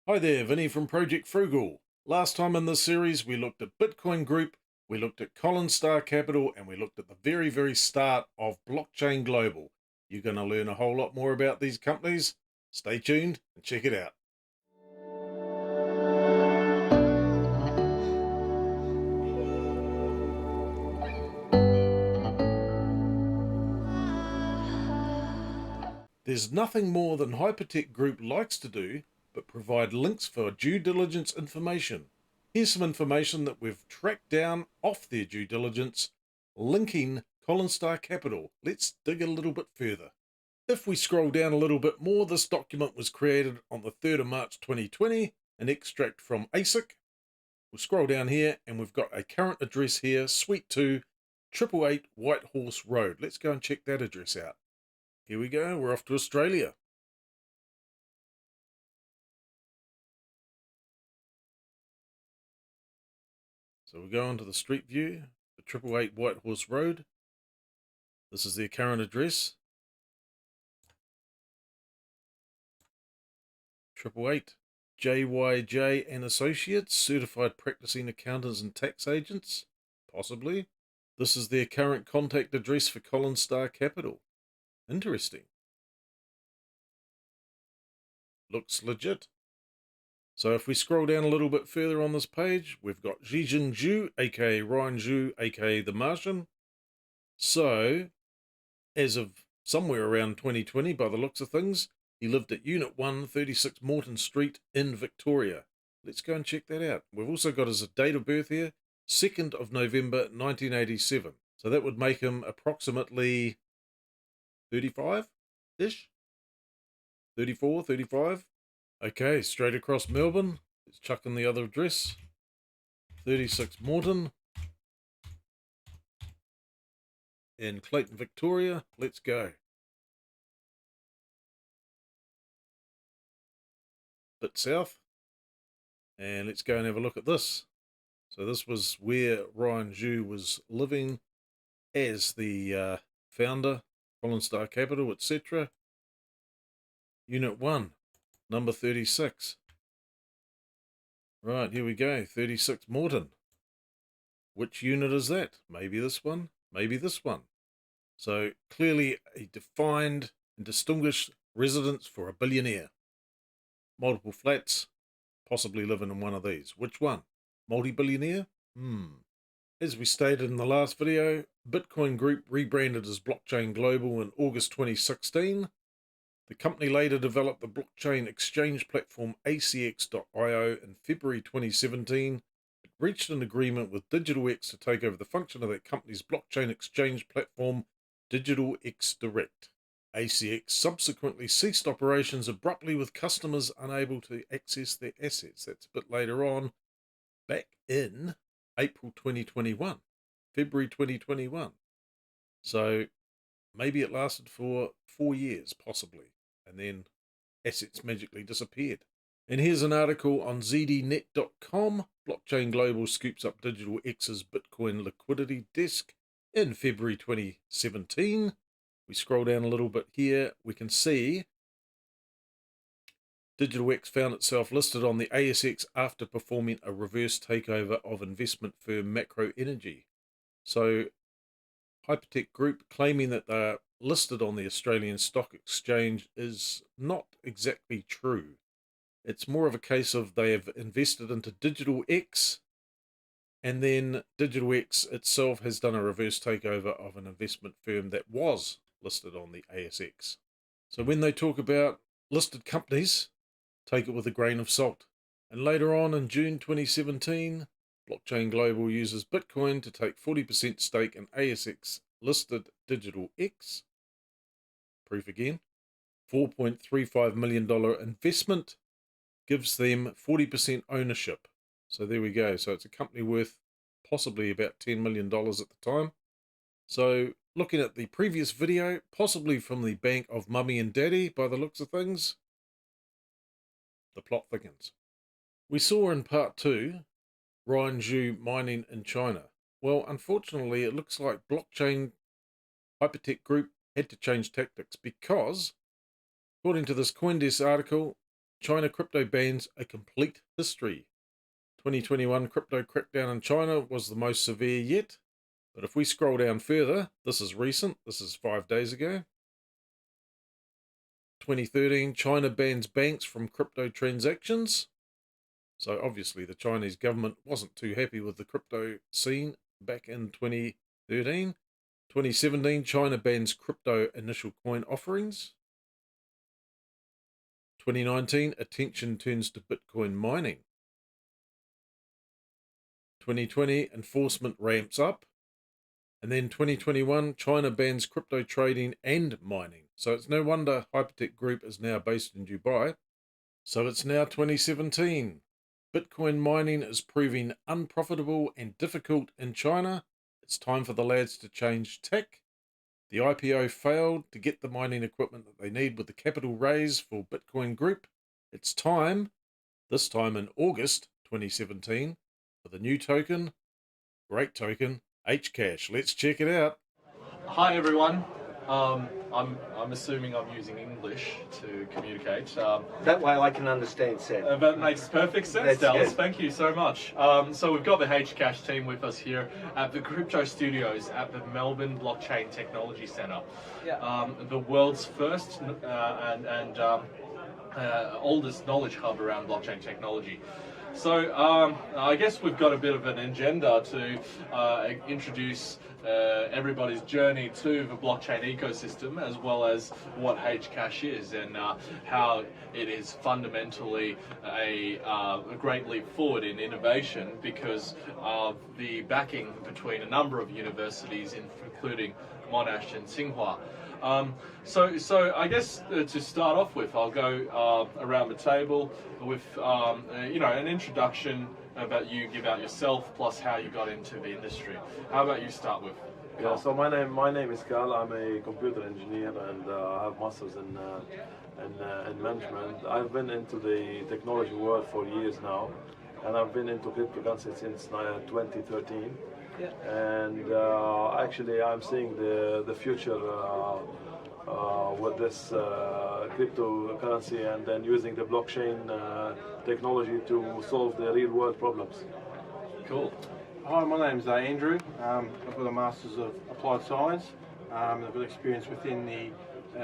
Hi there, Vinny from Project Frugal. Last time in this series, we looked at Bitcoin Group, we looked at Collinstar Capital, and we looked at the very start of Blockchain Global. You're going to learn a whole lot more about these companies. Stay tuned and check it out. There's nothing more than Hypertech Group likes to do but provide links for due diligence information. Here's some information that we've tracked down off their due diligence, linking Collinstar Capital. Let's dig a little bit further. If we scroll down a little bit more, this document was created on the 3rd of March 2020, an extract from ASIC. We'll scroll down here and we've got a current address here, Suite 2, 888 Whitehorse Road. Let's go and check that address out. Here we go, we're off to Australia. So we go onto the street view for 888 Whitehorse Road. This is their current address. 888 JYJ and Associates, Certified Practicing Accountants and Tax Agents, possibly. This is their current contact address for Collinstar Capital. Interesting. Looks legit. So if we scroll down a little bit further on this page, we've got Zhijing Zhu, aka Ryan Zhu, aka The Martian. So, as of somewhere around 2020, by the looks of things, he lived at Unit 1, 36 Morton Street in Victoria. Let's go and check that out. We've also got his date of birth here, 2nd of November 1987. So that would make him approximately 35-ish? 34, 35? Okay, straight across Melbourne. Let's chuck in the other address. 36 Morton. In Clayton, Victoria. Let's go. Bit south. And let's go and have a look at this. So this was where Ryan Zhu was living as the founder, Collinstar Capital, etc. Unit 1, number 36. Right, here we go, 36 Morton. Which unit is that? Maybe this one, maybe this one. So clearly a defined and distinguished residence for a billionaire. Multiple flats, possibly living in one of these. Which one? Multi-billionaire? As we stated in the last video, Bitcoin Group rebranded as Blockchain Global in August 2016. The company later developed the blockchain exchange platform HCash.io in February 2017. It reached an agreement with DigitalX to take over the function of that company's blockchain exchange platform, DigitalX Direct. HCash subsequently ceased operations abruptly with customers unable to access their assets. That's a bit later on, back in April 2021, February 2021. So maybe it lasted for 4 years, possibly, and then assets magically disappeared. And here's an article on zdnet.com. Blockchain Global scoops up DigitalX's Bitcoin liquidity desk in February 2017. We scroll down a little bit here, we can see DigitalX found itself listed on the ASX after performing a reverse takeover of investment firm Macro Energy. So Hypertech Group claiming that they're listed on the Australian Stock Exchange is not exactly true. It's more of a case of they have invested into DigitalX, and then DigitalX itself has done a reverse takeover of an investment firm that was listed on the ASX. So when they talk about listed companies, take it with a grain of salt. And later on in June 2017, Blockchain Global uses Bitcoin to take 40% stake in ASX listed DigitalX. Proof again. $4.35 million investment gives them 40% ownership. So there we go. So it's a company worth possibly about $10 million at the time. So looking at the previous video, possibly from the bank of mummy and daddy by the looks of things, the plot thickens. We saw in part 2 Ryan Zhu mining in China. Well, unfortunately, it looks like Blockchain Hypertech Group had to change tactics because, according to this CoinDesk article, China crypto bans a complete history. 2021 crypto crackdown in China was the most severe yet. But if we scroll down further, this is recent, this is 5 days ago. 2013, China bans banks from crypto transactions. So obviously the Chinese government wasn't too happy with the crypto scene back in 2013. 2017, China bans crypto initial coin offerings. 2019, attention turns to Bitcoin mining. 2020, enforcement ramps up. And then 2021, China bans crypto trading and mining. So it's no wonder Hypertech Group is now based in Dubai. So it's now 2017. Bitcoin mining is proving unprofitable and difficult in China. It's time for the lads to change tack. The IPO failed to get the mining equipment that they need with the capital raise for Bitcoin Group. It's time, this time in August 2017, for the new token, great token, HCash. Let's check it out. Hi everyone. I'm assuming I'm using English to communicate. That way I can understand, Sam. That makes perfect sense, That's Dallas. good. Thank you so much. So we've got the HCash team with us here at the Crypto Studios at the Melbourne Blockchain Technology Centre. Yeah. The world's first and oldest knowledge hub around blockchain technology. So I guess we've got a bit of an agenda to introduce everybody's journey to the blockchain ecosystem, as well as what HCash is and how it is fundamentally a great leap forward in innovation because of the backing between a number of universities, including Monash and Tsinghua. So I guess to start off with, I'll go around the table with an introduction about you, give out yourself, plus how you got into the industry. How about you start with? Yeah, so my name is Carl. I'm a computer engineer and I have masters in management. I've been into the technology world for years now, and I've been into cryptocurrency since 2013. Yeah. And actually, I'm seeing the future with this cryptocurrency and then using the blockchain technology to solve the real world problems. Cool. Hi, my name's Andrew. I've got a Masters of Applied Science. I've got experience within the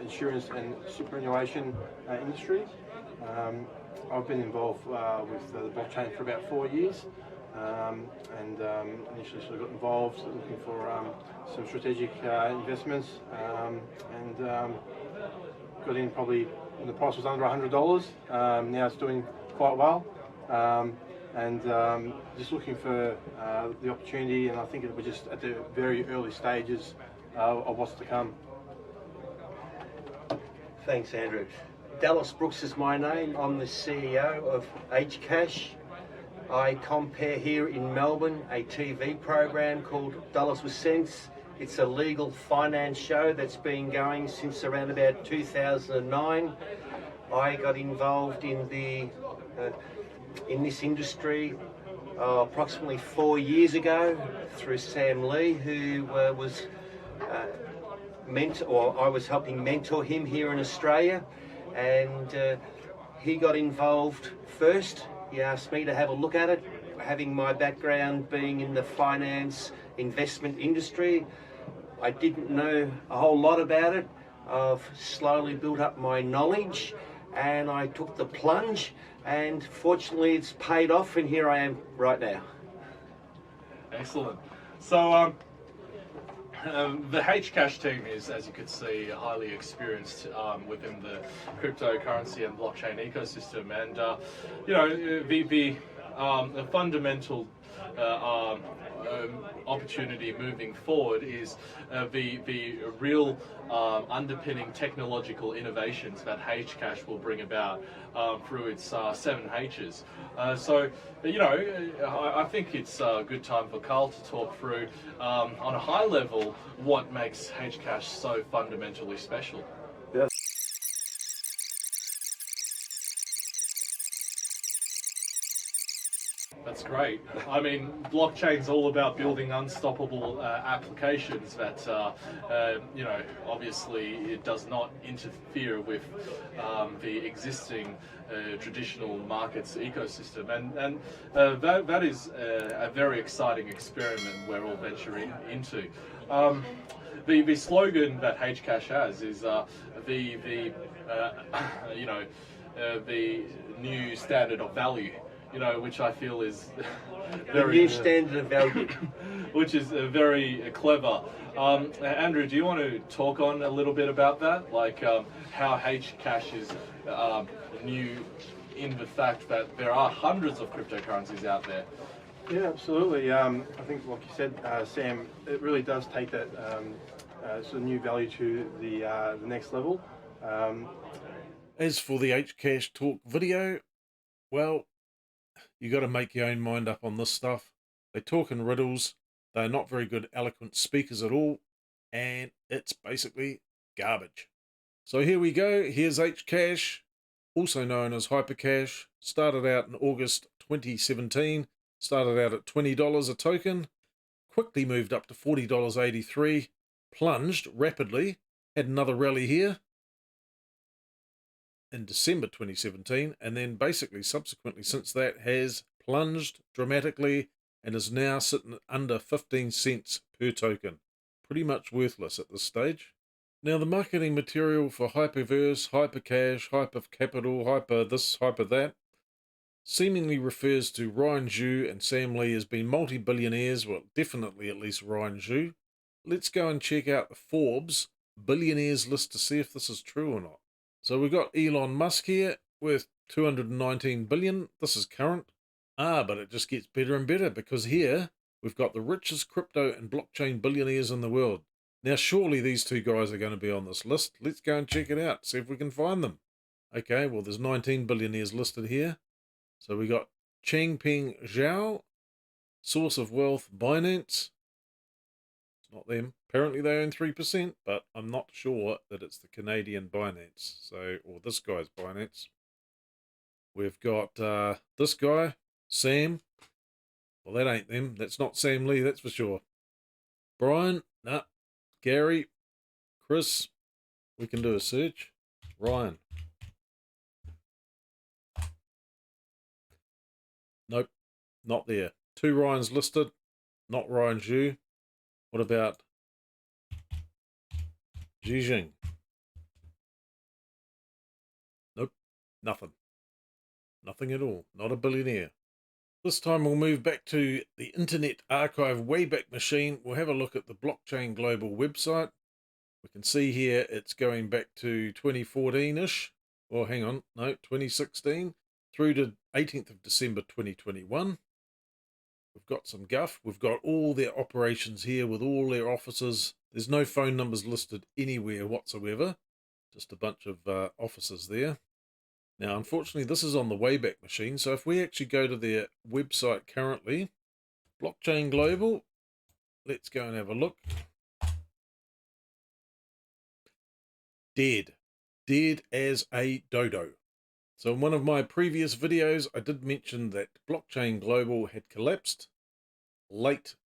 insurance and superannuation industry. I've been involved with the blockchain for about 4 years, and initially sort of got involved looking for some strategic investments, and got in probably when the price was under $100. Now it's doing quite well. And just looking for the opportunity, and I think it was just at the very early stages of what's to come. Thanks, Andrew. Dallas Brooks is my name. I'm the CEO of HCash. I compare here in Melbourne a TV program called Dallas with Sense. It's a legal finance show that's been going since around about 2009. I got involved in this industry approximately 4 years ago through Sam Lee, who was I was helping mentor him here in Australia, and he got involved first. He asked me to have a look at it, having my background being in the finance investment industry. I didn't know a whole lot about it. I've slowly built up my knowledge, and I took the plunge, and fortunately it's paid off, and here I am right now. Excellent. So the HCash team is, as you could see, highly experienced within the cryptocurrency and blockchain ecosystem, and the fundamental opportunity moving forward is the real underpinning technological innovations that HCash will bring about through its 7 H's. So, I think it's a good time for Carl to talk through, on a high level, what makes HCash so fundamentally special. Yes. That's great. I mean, blockchain's all about building unstoppable applications that, you know, obviously it does not interfere with the existing traditional markets ecosystem. And that is a very exciting experiment we're all venturing into. The slogan that HCash has is you know, the new standard of value, you know, which I feel is very The new standard of value. which is very clever. Andrew, do you want to talk on a little bit about that, like how HCash is new in the fact that there are hundreds of cryptocurrencies out there? Yeah, absolutely. I think, like you said, Sam, it really does take that sort of new value to the next level. As for the HCash talk video, well, you got to make your own mind up on this stuff. They talk in riddles. They're not very good eloquent speakers at all, and it's basically garbage. So here we go. Here's HCash, also known as HyperCash. Started out in August 2017. Started out at $20 a token. Quickly moved up to $40.83. Plunged rapidly. Had another rally here in December 2017, and then basically subsequently since that has plunged dramatically and is now sitting at under 15 cents per token. Pretty much worthless at this stage. Now the marketing material for Hyperverse, HyperCash, HyperCapital, Hyper this, Hyper that, seemingly refers to Ryan Zhu and Sam Lee as being multi-billionaires, well definitely at least Ryan Zhu. Let's go and check out the Forbes billionaires list to see if this is true or not. So we've got Elon Musk here with 219 billion. This is current. But it just gets better and better because here we've got the richest crypto and blockchain billionaires in the world. Now surely these two guys are going to be on this list. Let's go and check it out, see if we can find them. Okay, well there's 19 billionaires listed here. So we got Changpeng Zhao, source of wealth Binance. It's not them. Apparently they own 3%, but I'm not sure that it's the Canadian Binance. So, or this guy's Binance. We've got this guy, Sam. Well, that ain't them. That's not Sam Lee, that's for sure. Brian, nah. Gary, Chris. We can do a search. Ryan. Nope, not there. Two Ryans listed, not Ryan Zhu. What about Jijing? Nope, nothing. Nothing at all. Not a billionaire. This time we'll move back to the Internet Archive Wayback Machine. We'll have a look at the Blockchain Global website. We can see here it's going back to 2014-ish. Or hang on, no, 2016 through to 18th of December 2021. We've got some guff. We've got all their operations here with all their offices. There's no phone numbers listed anywhere whatsoever. Just a bunch of offices there. Now, unfortunately, this is on the Wayback Machine. So if we actually go to their website currently, Blockchain Global, let's go and have a look. Dead. Dead as a dodo. So in one of my previous videos, I did mention that Blockchain Global had collapsed late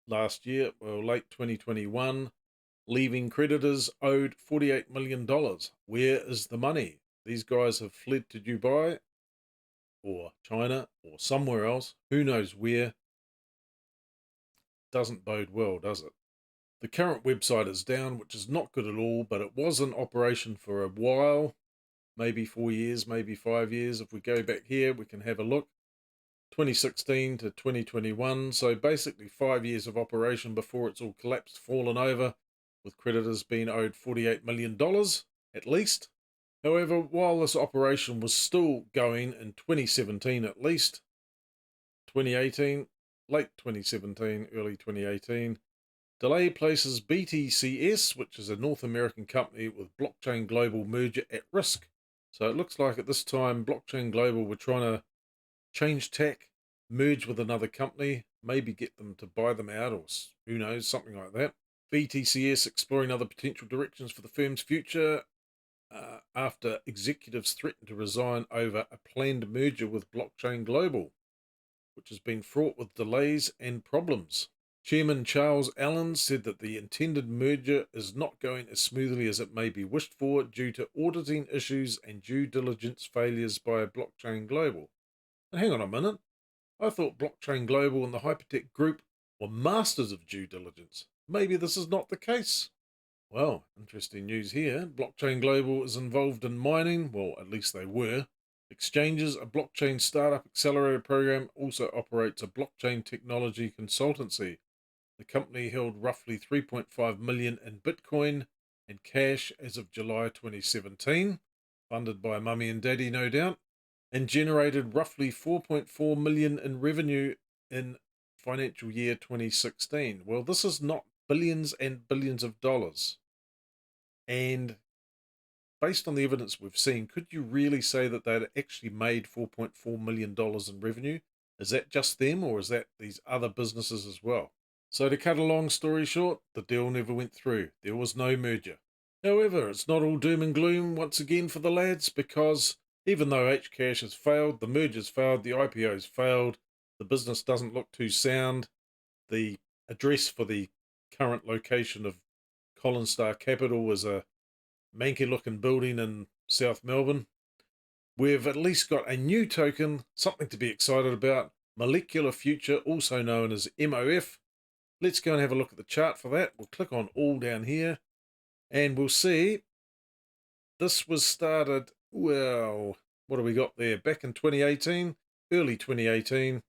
last year, well, late 2021, leaving creditors owed $48 million. Where is the money? These guys have fled to Dubai or China or somewhere else. Who knows where? Doesn't bode well, does it? The current website is down, which is not good at all, but it was in operation for a while. Maybe 4 years, maybe 5 years. If we go back here, we can have a look. 2016 to 2021. So basically 5 years of operation before it's all collapsed, fallen over, with creditors being owed $48 million at least. However, while this operation was still going in 2017 at least, 2018, late 2017, early 2018, delay places BTCS, which is a North American company, with Blockchain Global merger at risk. So it looks like at this time, Blockchain Global were trying to change tack, merge with another company, maybe get them to buy them out, or who knows, something like that. BTCS exploring other potential directions for the firm's future after executives threatened to resign over a planned merger with Blockchain Global. which has been fraught with delays and problems. Chairman Charles Allen said that the intended merger is not going as smoothly as it may be wished for due to auditing issues and due diligence failures by Blockchain Global. And hang on a minute, I thought Blockchain Global and the Hypertech Group were masters of due diligence. Maybe this is not the case. Well, interesting news here. Blockchain Global is involved in mining, well, at least they were. Exchanges, a blockchain startup accelerator program, also operates a blockchain technology consultancy. The company held roughly 3.5 million in Bitcoin and cash as of July 2017, funded by mummy and daddy, no doubt, and generated roughly 4.4 million in revenue in financial year 2016. Well, this is not billions and billions of dollars. And based on the evidence we've seen, could you really say that they'd actually made $4.4 million in revenue? Is that just them, or is that these other businesses as well? So to cut a long story short, the deal never went through. There was no merger. However, it's not all doom and gloom once again for the lads, because even though HCash has failed, the merger's failed, the IPO's failed, the business doesn't look too sound, the address for the current location of Collinstar Capital is a manky-looking building in South Melbourne. We've at least got a new token, something to be excited about, Molecular Future, also known as MOF. Let's go and have a look at the chart for that. We'll click on all down here, and we'll see this was started, well, what do we got there? Back in 2018, early 2018,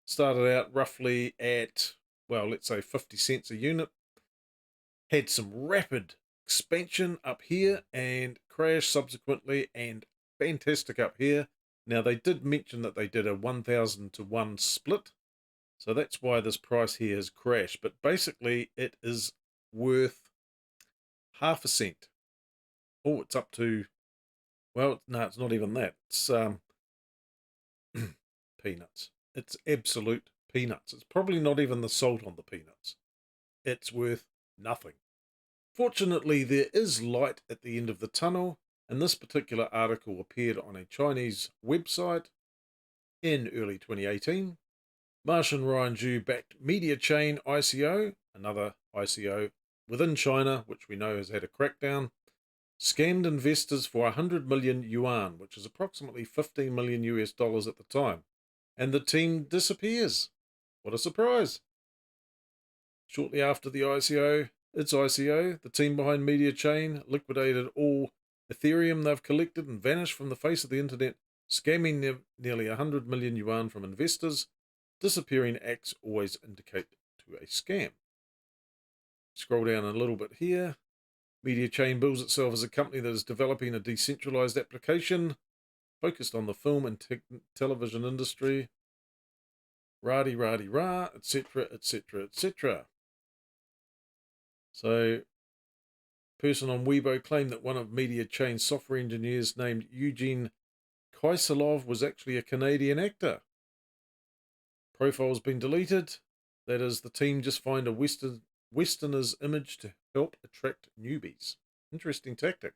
started out roughly at, well, let's say 50 cents a unit. Had some rapid expansion up here and crashed subsequently, and fantastic up here. Now, they did mention that they did a 1,000 to 1 split. So that's why this price here has crashed. But basically, it is worth half a cent. Oh, it's up to, well, no, it's not even that. It's peanuts. It's absolute peanuts. It's probably not even the salt on the peanuts. It's worth nothing. Fortunately, there is light at the end of the tunnel, and this particular article appeared on a Chinese website in early 2018. Martian Ryan Zhu backed Mediachain ICO, another ICO within China, which we know has had a crackdown, scammed investors for 100 million yuan, which is approximately 15 million US dollars at the time, and the team disappears. What a surprise. Shortly after the ICO, the team behind Mediachain liquidated all Ethereum they've collected and vanished from the face of the internet, scamming nearly 100 million yuan from investors. Disappearing acts always indicate to a scam. Scroll down a little bit here. Mediachain bills itself as a company that is developing a decentralized application focused on the film and television industry. Rah-de-rah-de-rah, etc., etc., etc. So, person on Weibo claimed that one of Mediachain's software engineers named Eugene Kaiselov was actually a Canadian actor. Profile's been deleted. That is, the team just find a Westerner's image to help attract newbies. Interesting tactic.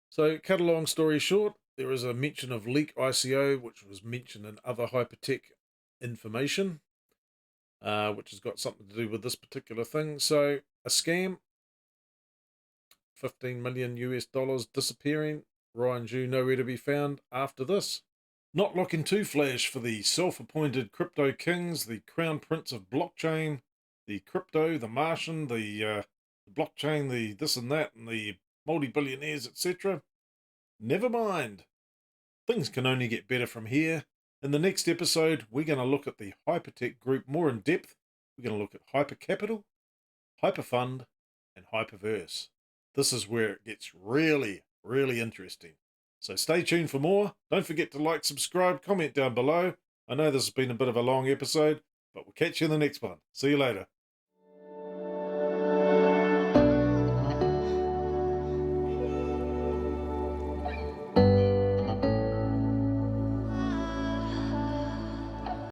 So, cut a long story short, there is a mention of leak ICO, which was mentioned in other hypertech information, which has got something to do with this particular thing. So, a scam, 15 million US dollars disappearing. Ryan Zhu nowhere to be found after this. Not looking too flash for the self-appointed crypto kings, the crown prince of blockchain, the crypto, the Martian, the blockchain, the this and that, and the multi-billionaires, etc. Never mind. Things can only get better from here. In the next episode, we're going to look at the Hypertech Group more in depth. We're going to look at Hypercapital, Hyperfund, and Hyperverse. This is where it gets really, really interesting. So stay tuned for more. Don't forget to like, subscribe, comment down below. I know this has been a bit of a long episode, but we'll catch you in the next one. See you later.